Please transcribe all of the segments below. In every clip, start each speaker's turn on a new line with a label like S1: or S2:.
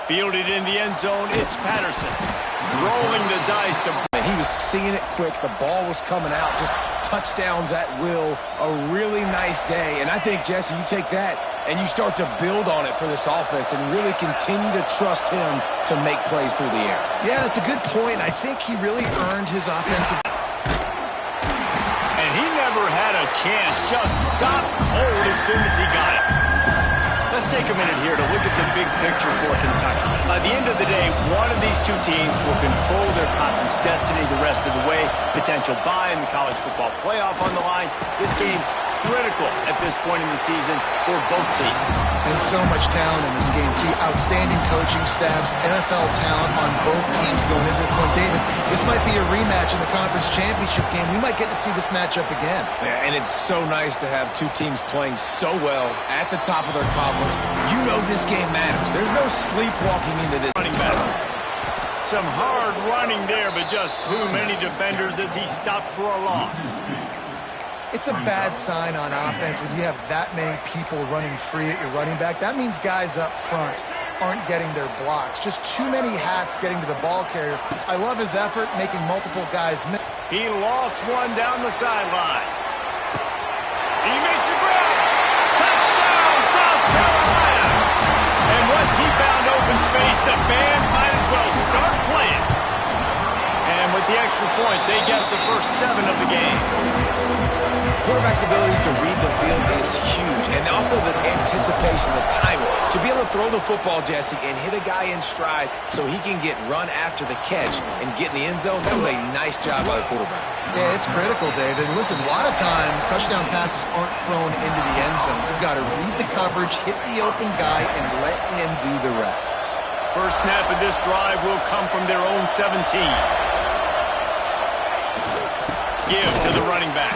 S1: Fielded in the end zone, it's Patterson. Rolling the dice to...
S2: He was seeing it quick. The ball was coming out. Just touchdowns at will. A really nice day. And I think, Jesse, you take that and you start to build on it for this offense and really continue to trust him to make plays through the air.
S3: Yeah, that's a good point. I think he really earned his offensive...
S1: And he never had a chance. Just stopped cold as soon as he got it. Let's take a minute here to look at the big picture for Kentucky. By the end of the day, one of these two teams will control their conference destiny the rest of the way. Potential bye in the college football playoff on the line. This game critical at this point in the season for both teams.
S3: And so much talent in this game, too. Outstanding coaching staffs, NFL talent on both teams going into this one. David, this might be a rematch in the conference championship game. We might get to see this matchup again.
S2: Yeah, and it's so nice to have two teams playing so well at the top of their conference. You know this game matters. There's no sleepwalking into this.
S1: Running back. Some hard running there, but just too many defenders as he stopped for a loss.
S3: It's a bad sign on offense when you have that many people running free at your running back. That means guys up front aren't getting their blocks. Just too many hats getting to the ball carrier. I love his effort making multiple guys miss.
S1: He lost one down the sideline. He makes a grab. Touchdown, South Carolina. And once he found open space, the band might as well start playing. And with the extra point, they get the first 7 of the game.
S2: Quarterback's abilities to read the field is huge, and also the anticipation, the timing. To be able to throw the football, Jesse, and hit a guy in stride so he can get run after the catch and get in the end zone, that was a nice job by the quarterback.
S3: Yeah, it's critical, David. And listen, a lot of times touchdown passes aren't thrown into the end zone. You've got to read the coverage, hit the open guy, and let him do the rest.
S1: First snap of this drive will come from their own 17. Give to the running back.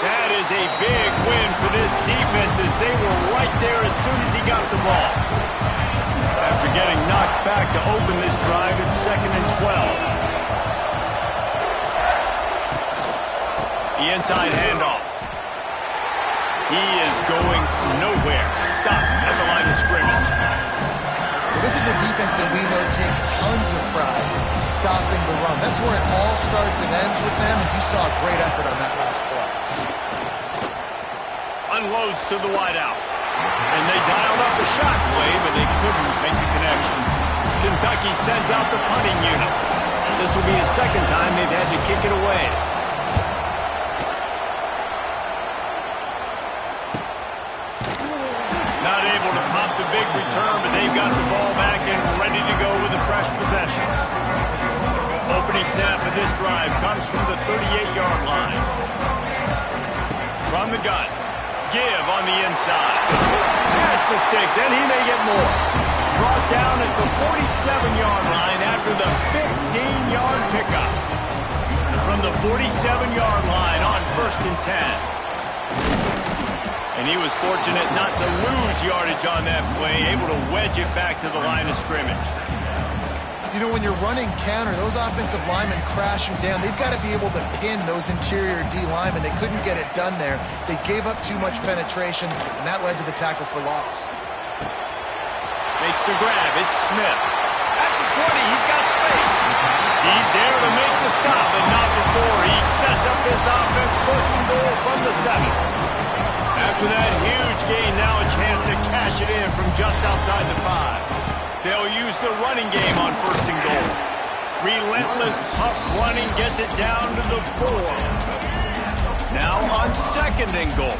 S1: That is a big win for this defense as they were right there as soon as he got the ball. After getting knocked back to open this drive, it's 2nd and 12. The inside handoff. He is going nowhere. Stop at the line of scrimmage.
S3: This is a defense that we know takes tons of pride in stopping the run. That's where it all starts and ends with them, and you saw a great effort on that last play.
S1: Unloads to the wideout. And they dialed up a shot play, but they couldn't make the connection. Kentucky sends out the punting unit. This will be the second time they've had to kick it away. Not able to pop the big return, but they've got the ball back and ready to go with a fresh possession. Opening snap of this drive comes from the 38-yard line. From the gun. Give on the inside. Pass the sticks, and he may get more. Brought down at the 47-yard line after the 15-yard pickup. From the 47-yard line on 1st and 10. And he was fortunate not to lose yardage on that play, able to wedge it back to the line of scrimmage.
S3: You know, when you're running counter, those offensive linemen crashing down, they've got to be able to pin those interior D linemen. They couldn't get it done there. They gave up too much penetration, and that led to the tackle for loss.
S1: Makes the grab. It's Smith. At the 20, he's got space. He's there to make the stop, and not before he sets up this offense. 1st and goal from the 7. After that huge gain, now a chance to cash it in from just outside the 5. They'll use the running game on 1st and goal. Relentless, tough running gets it down to the 4. Now on 2nd and goal.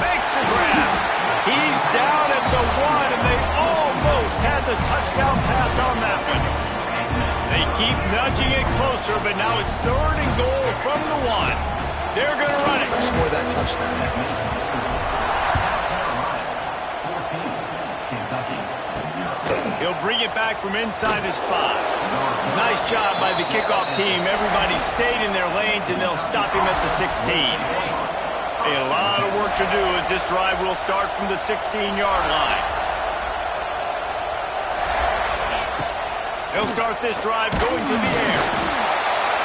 S1: Makes the grab. He's down at the 1, and they almost had the touchdown pass on that one. They keep nudging it closer, but now it's 3rd and goal from the 1. They're going to run it.
S3: Score that touchdown.
S1: He'll bring it back from inside his 5. Nice job by the kickoff team. Everybody stayed in their lanes, and they'll stop him at the 16. A lot of work to do as this drive will start from the 16-yard line. He'll start this drive going to the air.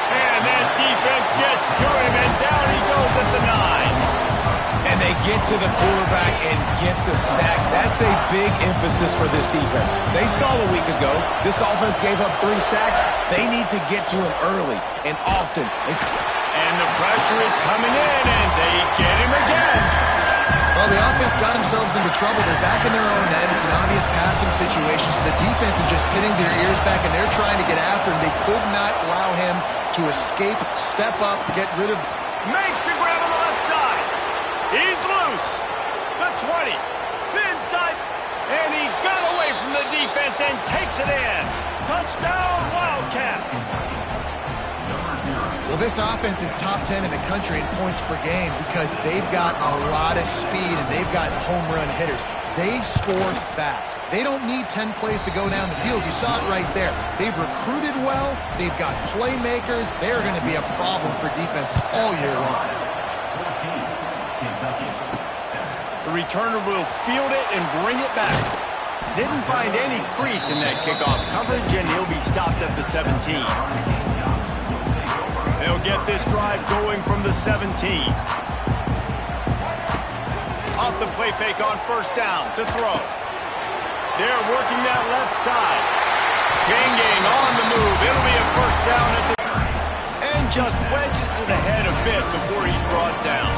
S1: And that defense gets to him, and down he goes at the 9.
S2: And they get to the quarterback and get the sack. That's a big emphasis for this defense. They saw a week ago this offense gave up 3 sacks. They need to get to him early and often.
S1: And the pressure is coming in, and they get him again.
S3: Well, the offense got themselves into trouble. They're back in their own end. It's an obvious passing situation, so the defense is just pinning their ears back, and they're trying to get after him. They could not allow him to escape, step up, get rid of...
S1: Makes the grab on the left side. He's loose. The 20. The inside. And he got away from the defense and takes it in. Touchdown, Wildcats.
S3: Well, this offense is top 10 in the country in points per game because they've got a lot of speed and they've got home run hitters. They score fast. They don't need 10 plays to go down the field. You saw it right there. They've recruited well. They've got playmakers. They're going to be a problem for defenses all year long.
S1: The returner will field it and bring it back. Didn't find any crease in that kickoff coverage, and he'll be stopped at the 17. They'll get this drive going from the 17. Off the play fake on first down to throw. They're working that left side. Chain gang on the move. It'll be a first down at the... And just wedges it ahead a bit before he's brought down.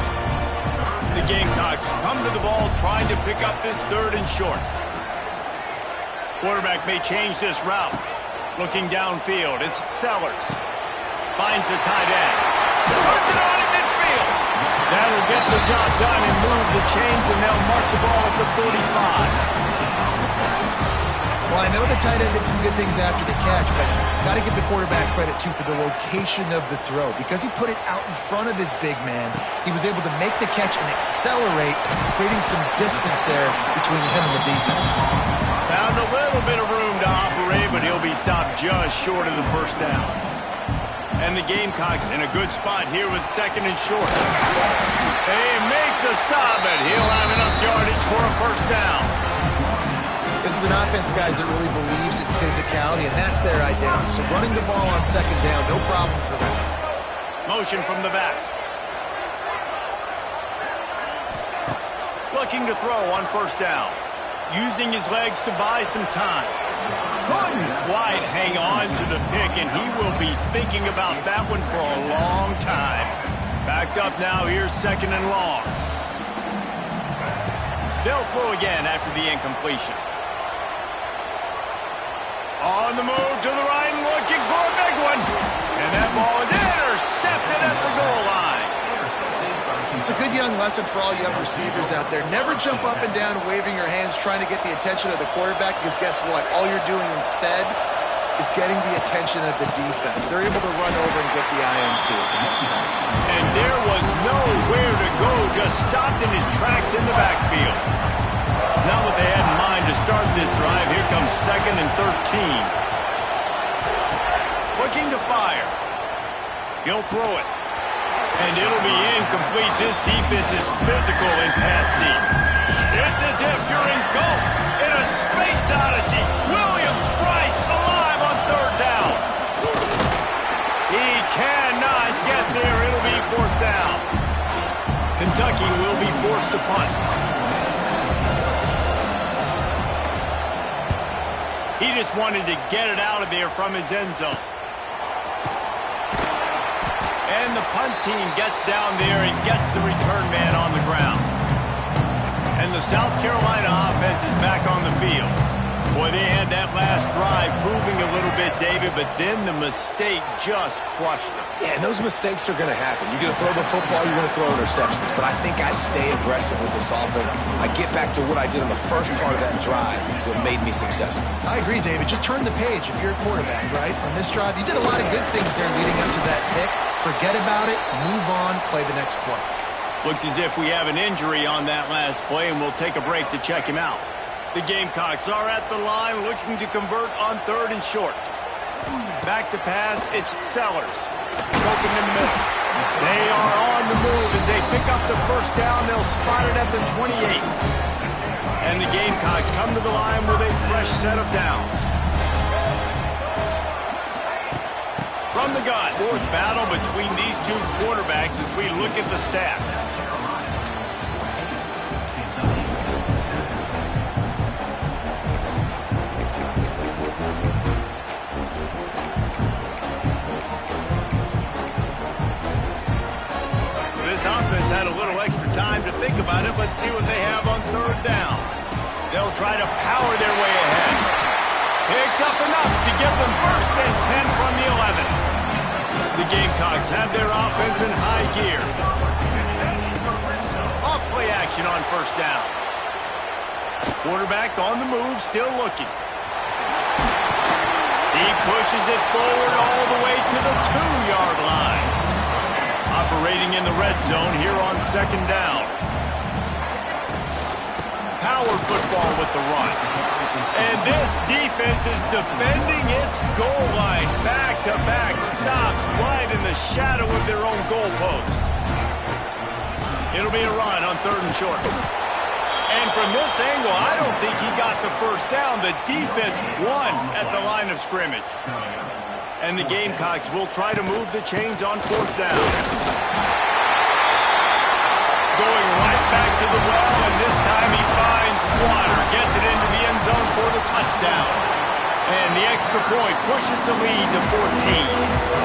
S1: The Gamecocks come to the ball trying to pick up this 3rd and short. Quarterback may change this route. Looking downfield, it's Sellers. Finds the tight end. Puts it on in midfield. That'll get the job done and move the chains, and they'll mark the ball at the 45.
S3: Well, I know the tight end did some good things after the catch, but got to give the quarterback credit, too, for the location of the throw. Because he put it out in front of his big man, he was able to make the catch and accelerate, creating some distance there between him and the defense.
S1: Found a little bit of room to operate, but he'll be stopped just short of the first down. And the Gamecocks in a good spot here with 2nd and short. They make the stop, and he'll have enough yardage for a first down.
S3: This is an offense, guys, that really believes in physicality, and that's their identity. So running the ball on 2nd down, no problem for them.
S1: Motion from the back. Looking to throw on first down. Using his legs to buy some time. Couldn't quite hang on to the pick, and he will be thinking about that one for a long time. Backed up now, here's 2nd and long. They'll throw again after the incompletion. On the move to the right, looking for a big one. And that ball is intercepted at the goal line.
S3: It's a good young lesson for all young receivers out there. Never jump up and down waving your hands trying to get the attention of the quarterback, because guess what? All you're doing instead is getting the attention of the defense. They're able to run over and get the INT.
S1: And there was nowhere to go, just stopped in his tracks in the backfield. Not what they had in mind to start this drive. Here comes 2nd and 13. Looking to fire. He'll throw it. And it'll be incomplete. This defense is physical and pass deep. It's as if you're engulfed in a space odyssey. Williams-Brice alive on 3rd down. He cannot get there. It'll be 4th down. Kentucky will be forced to punt. He just wanted to get it out of there from his end zone. And the punt team gets down there and gets the return man on the ground. And the South Carolina offense is back on the field. Boy, they had that last drive moving a little bit, David, but then the mistake just crushed them.
S2: Yeah, and those mistakes are going to happen. You're going to throw the football, you're going to throw interceptions. But I think I stay aggressive with this offense. I get back to what I did in the first part of that drive that made me successful.
S3: I agree, David. Just turn the page if you're a quarterback, right? On this drive, you did a lot of good things there leading up to that pick. Forget about it, move on, play the next play.
S1: Looks as if we have an injury on that last play, and we'll take a break to check him out. The Gamecocks are at the line looking to convert on 3rd and short. Back to pass, it's Sellers. Open in the middle. They are on the move as they pick up the first down. They'll spot it at the 28. And the Gamecocks come to the line with a fresh set of downs. From the gun, 4th battle between these two quarterbacks as we look at the stats. had a little extra time to think about it. Let's see what they have on third down. They'll try to power their way ahead. Picks up enough to give them first and 10 from the 11. The Gamecocks have their offense in high gear. Off play action on first down. Quarterback on the move, still looking. He pushes it forward all the way to the 2-yard line. Operating in the red zone here on second down. Power football with the run. And this defense is defending its goal line. Back-to-back stops right in the shadow of their own goalpost. It'll be a run on third and short. And from this angle, I don't think he got the first down. The defense won at the line of scrimmage. And the Gamecocks will try to move the chains on fourth down. Going right back to the well, and this time he finds water. Gets it into the end zone for the touchdown. And the extra point pushes the lead to 14.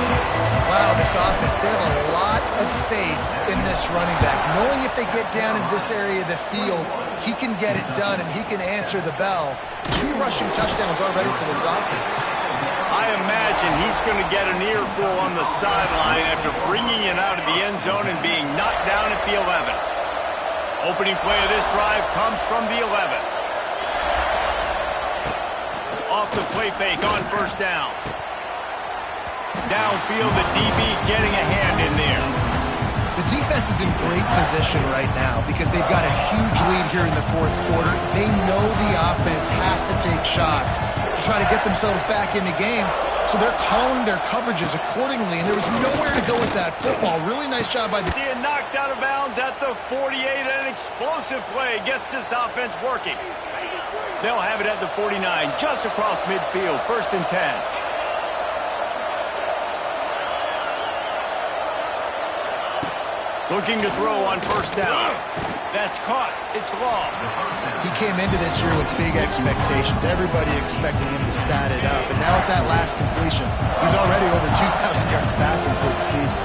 S3: Wow, this offense, they have a lot of faith in this running back. Knowing if they get down in this area of the field, he can get it done and he can answer the bell. 2 rushing touchdowns already for this offense.
S1: I imagine he's going to get an earful on the sideline after bringing it out of the end zone and being knocked down at the 11. Opening play of this drive comes from the 11. Off the play fake on first down. Downfield, the DB getting a hand in there.
S3: The defense is in great position right now because they've got a huge lead here in the fourth quarter. They know the offense has to take shots to try to get themselves back in the game, so they're calling their coverages accordingly, and there was nowhere to go with that football. Really nice job by the...
S1: Being knocked out of bounds at the 48, an explosive play gets this offense working. They'll have it at the 49, just across midfield, first and 10. Looking to throw on first down. That's caught. It's long.
S3: He came into this year with big expectations. Everybody expecting him to stat it up. And now with that last completion, he's already over 2,000 yards passing for the season.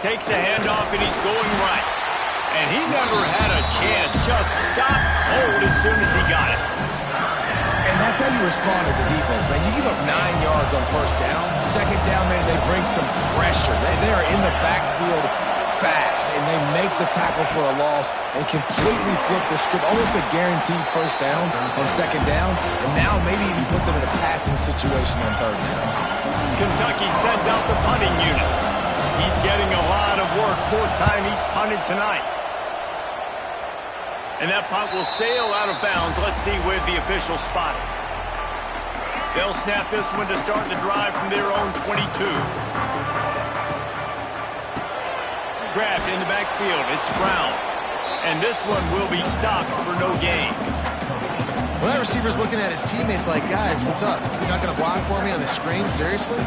S1: Takes a handoff and he's going right. And he never had a chance. Just stopped cold as soon as he got it.
S2: And that's how you respond as a defense, man. You give up 9 yards on first down. Second down, man, they bring some pressure. They are in the backfield fast, and they make the tackle for a loss and completely flip the script. Almost a guaranteed first down on second down, and now maybe even put them in a passing situation on third down.
S1: Kentucky sends out the punting unit. He's getting a lot of work. 4th time he's punted tonight. And that punt will sail out of bounds. Let's see where the official spot it. They'll snap this one to start the drive from their own 22. Grabbed in the backfield. It's Brown. And this one will be stopped for no gain.
S3: Well, that receiver's looking at his teammates like, guys, what's up? You're not going to block for me on the screen? Seriously?